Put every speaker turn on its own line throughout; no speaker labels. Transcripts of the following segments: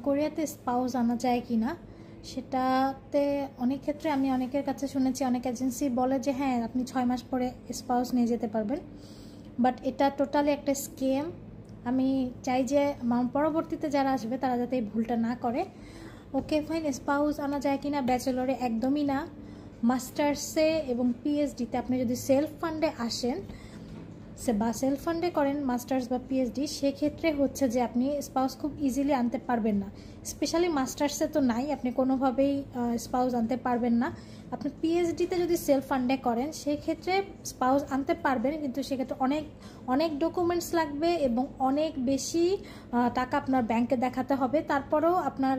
কোরিয়াতে স্পাউস আনা যায় কি না সেটাতে অনেক ক্ষেত্রে আমি অনেকের কাছে শুনেছি, অনেক এজেন্সি বলে যে হ্যাঁ আপনি 6 মাস পরে স্পাউস নিয়ে যেতে পারবেন, বাট এটা টোটালি একটা স্কেম। আমি চাই যে পরবর্তীতে যারা আসবে তারা যাতে এই ভুলটা না করে। ওকে ফাইন, স্পাউস আনা যায় কি না ব্যাচেলরে একদমই না। মাস্টার্সে এবং পিএইচডিতে আপনি যদি সেলফ ফান্ডে আসেন বা সেলফ ফান্ডে করেন মাস্টার্স বা পিএইচডি, সেক্ষেত্রে হচ্ছে যে আপনি স্পাউস খুব ইজিলি আনতে পারবেন না। স্পেশালি মাস্টার্সে তো নাই, আপনি কোনোভাবেই স্পাউস আনতে পারবেন না। আপনি পিএইচডিতে যদি সেলফ ফান্ডে করেন সেক্ষেত্রে স্পাউস আনতে পারবেন, কিন্তু সেক্ষেত্রে অনেক অনেক ডকুমেন্টস লাগবে এবং অনেক বেশি টাকা আপনার ব্যাংকে দেখাতে হবে। তারপরেও আপনার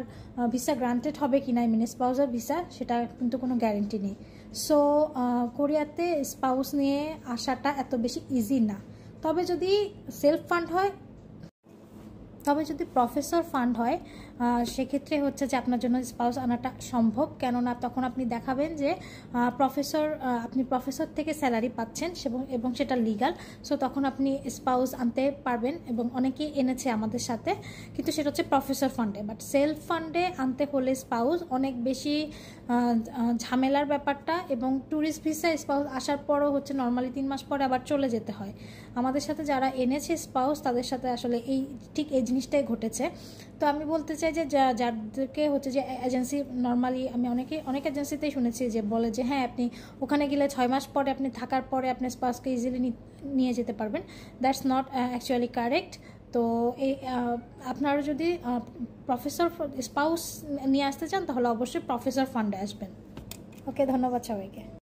ভিসা গ্রান্টেড হবে কি না, আই মিন স্পাউসের ভিসা, সেটা কিন্তু কোনো গ্যারেন্টি নেই। সো কোরিয়াতে স্পাউস নিয়ে আসাটা এত বেশি ইজি না। তবে যদি সেলফ ফান্ড হয়, তবে যদি প্রফেসর ফান্ড হয় সেক্ষেত্রে হচ্ছে যে আপনার জন্য স্পাউস আনাটা সম্ভব, কেননা তখন আপনি দেখাবেন যে আপনি প্রফেসর থেকে স্যালারি পাচ্ছেন এবং সেটা লিগাল। সো তখন আপনি স্পাউস আনতে পারবেন এবং অনেকেই এনেছে আমাদের সাথে, কিন্তু সেটা হচ্ছে প্রফেসর ফান্ডে। বাট সেলফ ফান্ডে আনতে হলে স্পাউস অনেক বেশি ঝামেলার ব্যাপারটা, এবং ট্যুরিস্ট ভিসা স্পাউস আসার পরও হচ্ছে নর্মালি 3 মাস পরে আবার চলে যেতে হয়। আমাদের সাথে যারা এনেছে স্পাউস তাদের সাথে আসলে ঠিক এই জিনিসটাই ঘটেছে। তো আমি বলতে চাই যে যাদেরকে হচ্ছে যে এজেন্সি নর্মালি, আমি অনেক এজেন্সিতেই শুনেছি যে বলে যে হ্যাঁ আপনি ওখানে গেলে 6 মাস পরে আপনি থাকার পরে আপনি স্পাউসকে ইজিলি নিয়ে যেতে পারবেন। That's not actually correct. তো এই আপনারা যদি প্রফেসর স্পাউস নিয়ে আসতে চান তাহলে অবশ্যই প্রফেসর ফান্ডে আসবেন। ওকে, ধন্যবাদ সবাইকে।